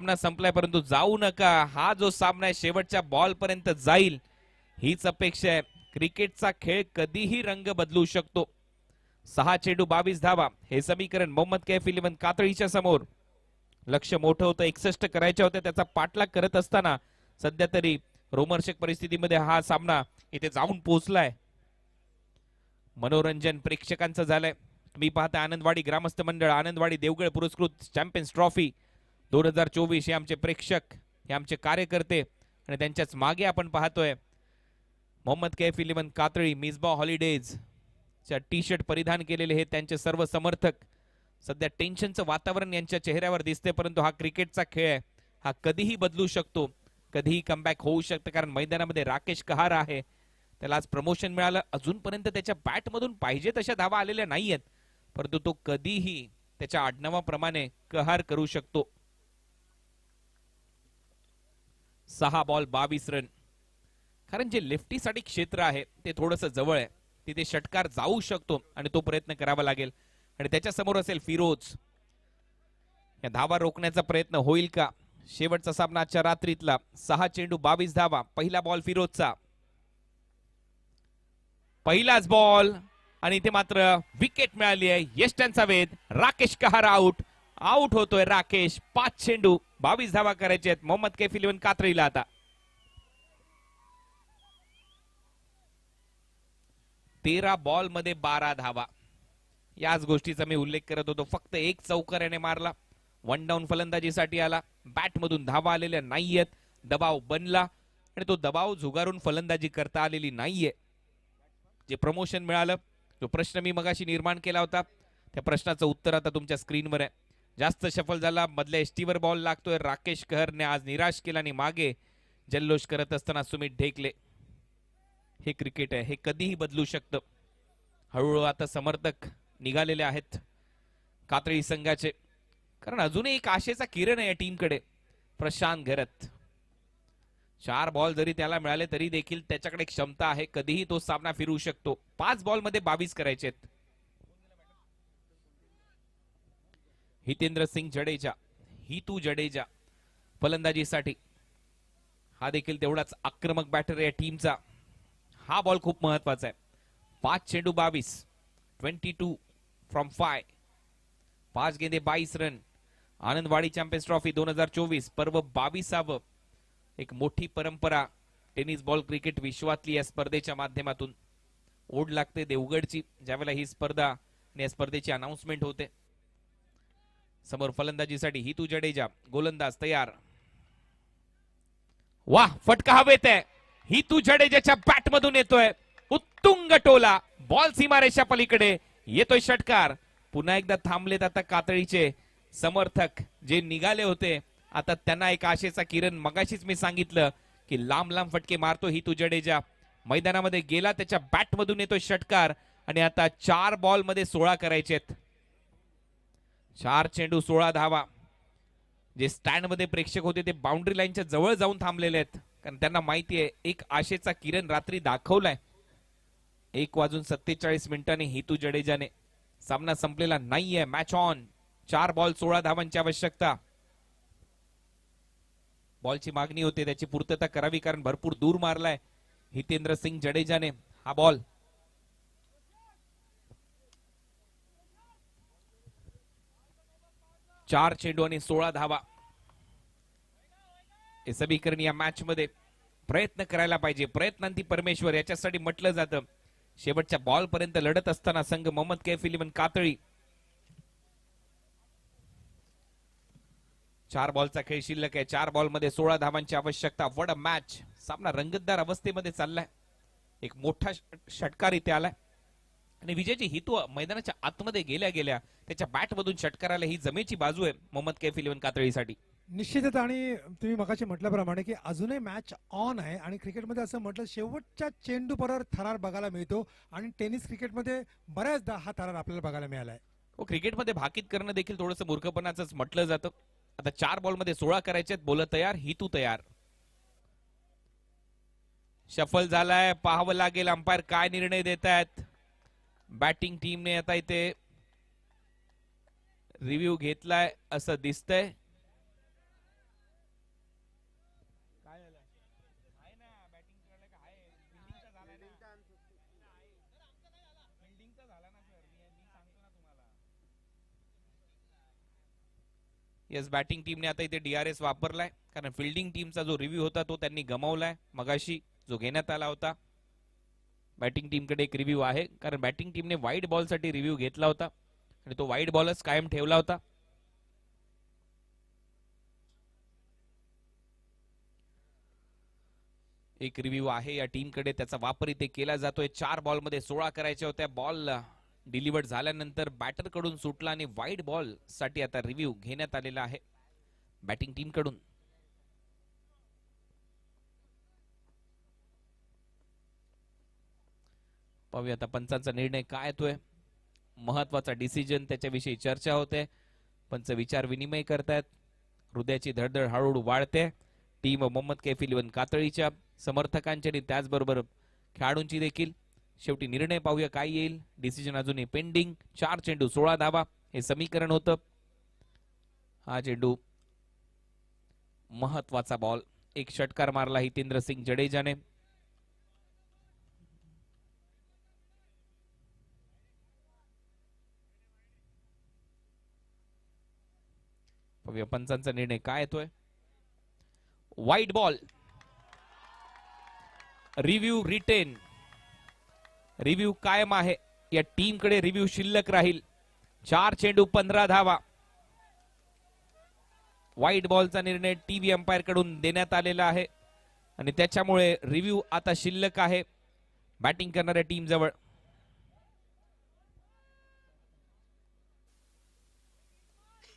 सामना संपलाय परंतु जाऊ नका, हा जो सामना आहे शेवटच्या बॉल पर्यंत जाईल हीच अपेक्षा आहे. क्रिकेटचा खेळ कधीही रंग बदलू शकतो. 6 चेंडू 22 धावा हे समीकरण मोहम्मद कैफ 11 कातळीच्या समोर. लक्ष मोठं होतं, 61 करायच्या होत्या, त्याचा पाठलाग करत असताना सध्या तरी रोमहर्षक परिस्थितीमध्ये हा सामना इथे जाऊन पोहोचलाय. मनोरंजन प्रेक्षकांचं झालंय. तुम्ही पाहता आनंदवाडी ग्रामस्थ मंडळ, आनंदवाडी देवगड पुरस्कृत चॅम्पियन्स ट्रॉफी 2024 हे आमचे प्रेक्षक, हे आमचे कार्यकर्ते आणि त्यांच्याच मागे आपण पाहतोय मोहम्मद कैफ 11 कातळी मिसबा हॉलिडेज च्या टी शर्ट परिधान केलेले हे त्यांचे सर्व समर्थक. सध्या टेन्शनचं वातावरण यांच्या चेहऱ्यावर दिसते, परंतु हा क्रिकेटचा खेळ आहे, हा कधीही बदलू शकतो, कधीही कमबॅक होऊ शकतं. कारण मैदानामध्ये राकेश कहार आहे, त्याला आज प्रमोशन मिळालं. अजूनपर्यंत त्याच्या बॅटमधून पाहिजे तशा धावा आलेल्या नाहीयेत, परंतु तो कधीही त्याच्या आडनावाप्रमाणे कहार करू शकतो. 6 बॉल 22 रन. कारण जे लेफ्टीसाठी क्षेत्र आहे ते थोडंसं जवळ आहे, तिथे षटकार जाऊ शकतो आणि तो प्रयत्न करावा लागेल. आणि त्याच्या समोर असेल फिरोज. या धावा रोखण्याचा प्रयत्न होईल का? शेवटचा सामना आजच्या रात्रीतला. 6 चेंडू 22 धावा. पहिला बॉल फिरोजचा, पहिलाच बॉल आणि इथे मात्र विकेट मिळाली आहे. यष्ट्यांचा वेध. राकेश कहार आउट. आउट होतोय राकेश. 5 चेंडू 22 धावा करायचे आहेत मोहम्मद कैफ 11 कातळीला. आता 13 बॉल मध्ये 12 धावा. याच गोष्टीचा मी उल्लेख करत होतो. फक्त एक चौकार याने मारला. 1 डाऊन फलंदाजीसाठी आला. बॅट मधून धावा आलेल्या नाहीयेत. दबाव बनला आणि तो दबाव झुगारून फलंदाजी करता आलेली नाहीये. जे प्रमोशन मिळालं, जो प्रश्न मी मगाशी निर्माण केला होता, त्या प्रश्नाचं उत्तर आता तुमच्या स्क्रीनवर आहे. जास्त सफल झाला, मधल्या एसटीवर बॉल लागतोय. राकेश कहरने आज निराश केला आणि मागे जल्लोष करत असताना सुमित ढेकले. हे क्रिकेट आहे, हे कधीही बदलू शकतं. हळूहळू आता समर्थक निघालेले आहेत कातळी संघाचे, कारण अजूनही एक आशेचा किरण आहे या टीमकडे. प्रशांत घरत. 4 बॉल जरी त्याला मिळाले तरी देखील त्याच्याकडे क्षमता आहे, कधीही तो सामना फिरवू शकतो. 5 बॉल मध्ये 22 करायचे. हितेंद्र सिंग जडेजा, हितू जडेजा फलंदाजीसाठी. हा देखील तेवढाच आक्रमक बॅटर आहे या टीमचा. हा बॉल खूप महत्वाचा आहे. 5 चेंडू 22, 22 फ्रॉम 5. 5 गेंदे 22 रन. आनंदवाडी चॅम्पियन्स ट्रॉफी 2024 पर्व 22व. एक मोठी परंपरा टेनिस बॉल क्रिकेट विश्वातली या स्पर्धेच्या माध्यमातून. ओढ लागते देवगडची ज्यावेळेला ही स्पर्धा आणि या स्पर्धेची अनाउन्समेंट होते. समोर फलंदाजीसाठी हितू जडेजा, गोलंदाज तयार. वाह, फटका हवेत आहे. हितू जडेजाच्या बॅट मधून येतोय उत्तुंग टोला. बॉल सीमारेषा पलीकडे येतोय षटकार. पुन्हा एकदा थांबलेत आता कातळीचे समर्थक जे निघाले होते. आता त्यांना एक आशेचा किरण. मगाशीच मी सांगितलं की लांब लांब फटके मारतो हितू जडेजा. मैदानामध्ये गेला, त्याच्या बॅट मधून येतोय षटकार आणि आता 4 बॉल मध्ये 16 करायचेत. 4 चेंडू 16 धावा. जे स्टँड मध्ये प्रेक्षक होते ते बाउंड्री लाईनच्या जवळ जाऊन थांबलेले आहेत, कारण त्यांना माहिती आहे एक आशेचा किरण रात्री दाखवलाय. 1:47 हितू जडेजाने. सामना संपलेला नाहीये, मॅच ऑन. 4 बॉल 16 धावांची आवश्यकता. बॉलची मागणी होते, त्याची पूर्तता करावी, कारण भरपूर दूर मारलाय हितेंद्र सिंग जडेजाने हा बॉल. चार चेंडू आणि 16 धावा. हे समीकरण या मॅच मध्ये प्रयत्न करायला पाहिजे. प्रयत्नांती परमेश्वर याच्यासाठी म्हटलं जातं. शेवटच्या बॉल पर्यंत लढत असताना संघ मोहम्मद कैफ 11 कातळी. 4 बॉलचा खेळ शिल्लक आहे. 4 बॉल मध्ये 16 धावांची आवश्यकता. What a match. सामना रंगतदार अवस्थेमध्ये चाललाय. एक मोठा षटकार इथे आलाय आणि विजयची हितू मैदानाच्या आतमध्ये गेल्या गेल्या त्याच्या बॅट मधून षटकाराला ही जमेची बाजू आहे मोहम्मद कैफ 11 कातळीसाठी. निश्चितच. आणि तुम्ही मगाशी म्हटल्याप्रमाणे की अजूनही मॅच ऑन आहे आणि क्रिकेटमध्ये असं म्हटलं शेवटच्या चेंडू बरोबर थरार बघायला मिळतो आणि टेनिस क्रिकेटमध्ये बऱ्याचदा हा थरार आपल्याला बघायला मिळालाय. हो, क्रिकेटमध्ये भाकीत करणं देखील थोडंसं मूर्खपणाचंच म्हटलं जातं. आता 4 बॉल मध्ये 16 करायचे. बोल तयार, हितू तयार. शफल झालाय, पाहावं लागेल अंपायर काय निर्णय देत आहेत. बॅटिंग टीमने आता इथे रिव्ह्यू घेतलाय असं दिसतंय. येस, बॅटिंग टीमने आता इथे DRS वापरलाय, कारण फिल्डिंग टीमचा जो रिव्ह्यू होता तो त्यांनी गमावलाय मगाशी, जो घेण्यात आला होता. बॅटिंग टीमकडे एक रिव्ह्यू आहे, कारण बॅटिंग टीमने वाईड बॉलसाठी रिव्ह्यू घेतला होता आणि तो वाईड बॉलच कायम ठेवला होता. एक रिव्ह्यू आहे या टीमकडे, त्याचा वापर इथे केला जातोय. 4 बॉलमध्ये 16 करायच्या होत्या. बॉल डिलिव्हर्ड झाल्यानंतर बॅटर कडून सुटला आणि वाईड बॉल साठी आता रिव्ह्यू घेण्यात आलेला आहे बॅटिंग टीम कडून. पाहूया आता पंचांचा निर्णय काय येतोय. महत्वाचा डिसिजन, त्याच्याविषयी चर्चा होते, पंच विचार विनिमय करतायत. हृदयाची धडधड हळूहळू वाढते. टीम मोहम्मद कैफ 11 कातळीच्या समर्थकांची आणि त्याचबरोबर खेळाडूंची देखील. शेवटी निर्णय पाहूया काय येईल. डिसिजन अजूनही पेंडिंग. 4 चेंडू 16 धावा हे समीकरण होतं. हा चेंडू महत्वाचा बॉल. एक षटकार मारला हितेंद्र सिंग जडेजाने. पाहूया पंचांचा निर्णय काय येतोय. वाईट बॉल. Review retain. रिव्ह्यू कायम आहे. या टीमकडे रिव्ह्यू शिल्लक राहील. 4 चेंडू 15 धावा. वाईट बॉलचा निर्णय टीव्ही अंपायर कडून देण्यात आलेला आहे आणि त्याच्यामुळे रिव्ह्यू आता शिल्लक आहे बॅटिंग करणाऱ्या टीम जवळ.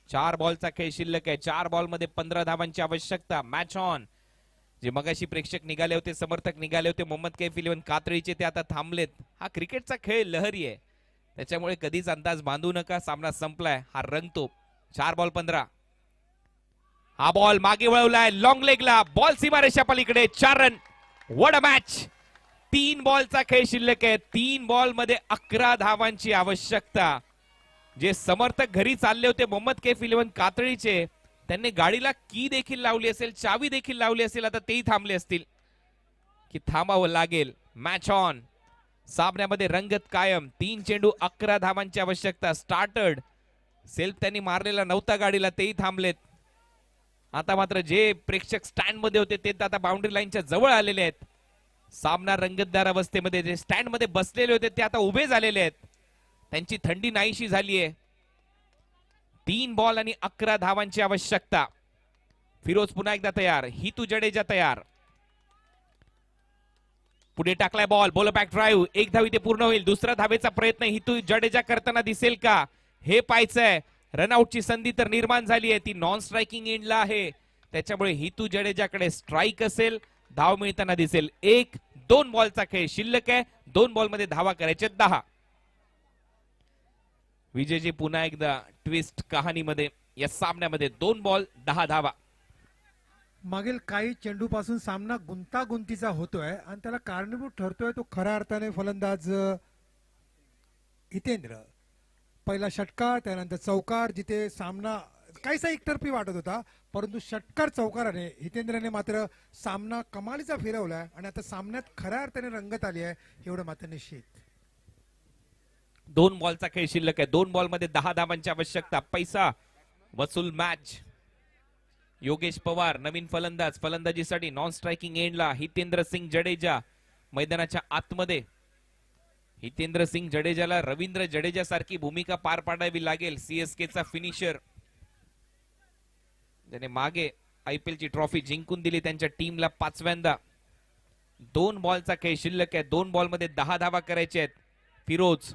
चार बॉलचा खेळ शिल्लक आहे. 4 बॉलमध्ये 15 धावांची आवश्यकता. Match on. जे मगाशी प्रेक्षक निघाले होते, समर्थक निघाले होते मोहम्मद कैफ 11 कातळीचे, ते आता थांबलेत. हा क्रिकेटचा खेळ लहरी आहे, त्याच्यामुळे कधीच अंदाज बांधू नका. सामना संपलाय, हा रंगतो. 4 बॉल 15. हा बॉल मागे वळवलाय लॉंग लेगला. बॉल सीमारेषा पलीकडे. 4 रन. What a match. 3 बॉलचा खेळ शिल्लक आहे. 3 बॉल मध्ये 11 धावांची आवश्यकता. जे समर्थक घरी चालले होते मोहम्मद कैफ 11 कातळीचे, त्यांनी गाडीला की देखील लावली असेल, चावी देखील लावली असेल. आता तेही थांबले असतील की थांबावं लागेल. Match on. सामन्यामध्ये रंगत कायम. 3 चेंडू 11 धावांची आवश्यकता. स्टार्टर्ड सेल्फ त्यांनी मारलेला नव्हता गाडीला, तेही थांबलेत. आता मात्र जे प्रेक्षक स्टँड मध्ये होते ते आता बाउंड्री लाईनच्या जवळ आलेले आहेत. सामना रंगतदार अवस्थेमध्ये. जे स्टँड मध्ये बसलेले होते ते आता उभे झालेले आहेत. त्यांची थंडी नाहीशी झाली आहे. 3 बॉल आणि 11 धावांची आवश्यकता. फिरोज पुन्हा एकदा तयार. हितू जडेजा तयार. पुढे टाकलाय बॉल. Ball back drive. 1 धाव इथे पूर्ण होईल. दुसरा धावेचा प्रयत्न हितू जडेजा करताना दिसेल का, हे पाहायचंय. रनआउटची संधी तर निर्माण झाली आहे, ती नॉन स्ट्रायकिंग एंडला आहे, त्याच्यामुळे हितू जडेजाकडे स्ट्राईक असेल. धाव मिळताना दिसेल. 1-2 बॉलचा खेळ शिल्लक आहे. 2 बॉलमध्ये धावा करायचे 10. विजयजी पुन्हा एकदा ट्विस्ट कहाणीमध्ये. या सामन्यामध्ये 2 बॉल 10 धावा. मागील काही चेंडू पासून सामना गुंतागुंतीचा होतोय आणि त्याला कारणीभूत ठरतोय तो खऱ्या अर्थाने फलंदाज हितेंद्र. पहिला षटकार, त्यानंतर चौकार, जिथे सामना काहीसा एकतर्फी वाटत होता, परंतु षटकार चौकाराने हितेंद्रने मात्र सामना कमालीचा फिरवलाय आणि आता सामन्यात खऱ्या अर्थाने रंगत आली आहे, एवढं मात्र निश्चित. 2 बॉलचा खेळ शिल्लक आहे. 2 बॉलमध्ये 10 धावांची आवश्यकता. पैसा वसूल मॅच. योगेश पवार नवीन फलंदाज. फलंदाजीसाठी नॉन स्ट्रायकिंग एंडला हितेंद्र सिंग जडेजा मैदानाच्या आतमध्ये. हितेंद्र सिंग जडेजाला रवींद्र जडेजा सारखी भूमिका पार पाडावी लागेल. CSK चा फिनिशर, ज्याने मागे IPL ची ट्रॉफी जिंकून दिली त्यांच्या टीमला 5व्यांदा. 2 बॉलचा खेळ शिल्लक आहे. 2 बॉलमध्ये 10 धावा करायचे आहेत. फिरोज.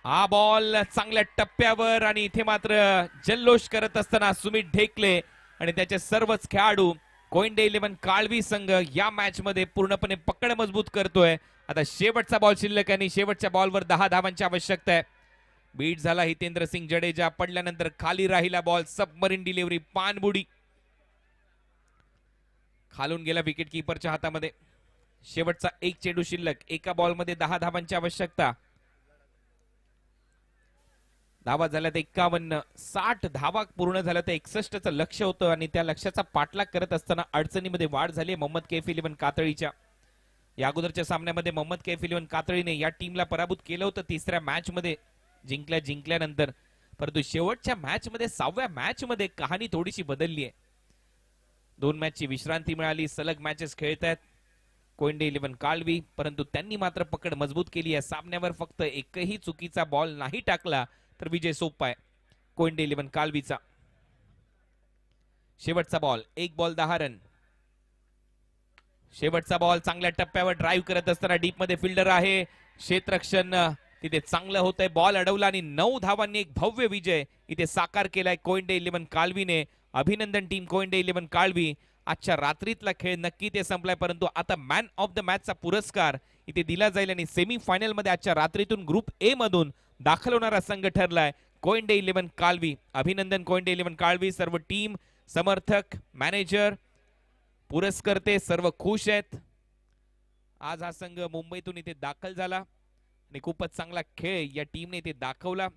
हा बॉल चांगल्या टप्प्यावर आणि इथे मात्र जल्लोष करत असताना सुमित ढेकले आणि त्याचे सर्वच खेळाडू. कोइंडे 11 काळवी संघ या मॅच मध्ये पूर्णपणे पकड मजबूत करतोय. आता शेवटचा बॉल शिल्लक आहे आणि शेवटच्या बॉलवर 10 धावांची आवश्यकता आहे. बीट झाला हितेंद्र सिंग जडेजा. पडल्यानंतर खाली राहिला बॉल. सबमरीन डिलिव्हरी, पानबुडी खालून गेला विकेट कीपरच्या हातामध्ये. शेवटचा 1 चेंडू शिल्लक. एका बॉलमध्ये 10 धावांची आवश्यकता. धावा झाल्यात 51. 60 धावा पूर्ण झाल्या तर 61चं लक्ष होतं आणि त्या लक्ष्याचा पाठलाग करत असताना अडचणीमध्ये वाढ झाली मोहम्मद कैफ 11 कातळीच्या. या अगोदरच्या सामन्यामध्ये मोहम्मद कैफ 11 कातळीने या टीमला पराभूत केलं होतं 3ऱ्या मॅच मध्ये जिंकल्यानंतर. परंतु शेवटच्या मॅच मध्ये 6व्या मॅच मध्ये कहाणी थोडीशी बदलली आहे. 2 मॅचची विश्रांती मिळाली, सलग मॅचेस खेळत आहेत कोयंडे 11 काळवी, परंतु त्यांनी मात्र पकड मजबूत केली आहे. सामन्यावर फक्त एकही चुकीचा बॉल नाही टाकला तर विजय सोपा आहे कोयंडे 11 काळवीचा. शेवटचा बॉल, 1 बॉल 10 रन. शेवटचा बॉल चांगल्या टप्प्यावर ड्राईव्ह करत असताना डीप मध्ये फिल्डर आहे, क्षेत्ररक्षण तिथे चांगलं होतंय, बॉल अडवला आणि 9 धावांनी एक भव्य विजय इथे साकार केलाय कोयंडे 11 काळवीने. अभिनंदन टीम कोयंडे 11 काळवी. आजच्या रात्रीतला खेळ नक्की ते संपलाय, परंतु आता मॅन ऑफ द मॅचचा पुरस्कार इथे दिला जाईल आणि सेमी फायनल मध्ये आजच्या रात्रीतून ग्रुप ए मधून दाखल होणारा संघ ठरलाय कोयंडे 11 काळवी. अभिनंदन कोयंडे 11 काळवी. सर्व टीम, समर्थक, मॅनेजर, पुरस्कर्ते सर्व खुश आहेत. आज हा संघ मुंबईतून इथे दाखल झाला आणि खूपच चांगला खेळ या टीमने इथे दाखवला.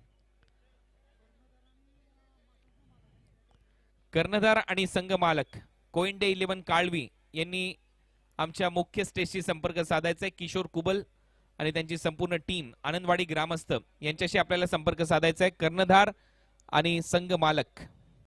कर्णधार आणि संघ मालक कोयंडे 11 काळवी यांनी आमच्या मुख्य स्टेजशी संपर्क साधायचा आहे. किशोर कुबल आणि त्यांची संपूर्ण टीम, आनंदवाडी ग्रामस्थ यांच्याशी आपल्याला संपर्क साधायचा आहे. कर्णधार आणि संघ मालक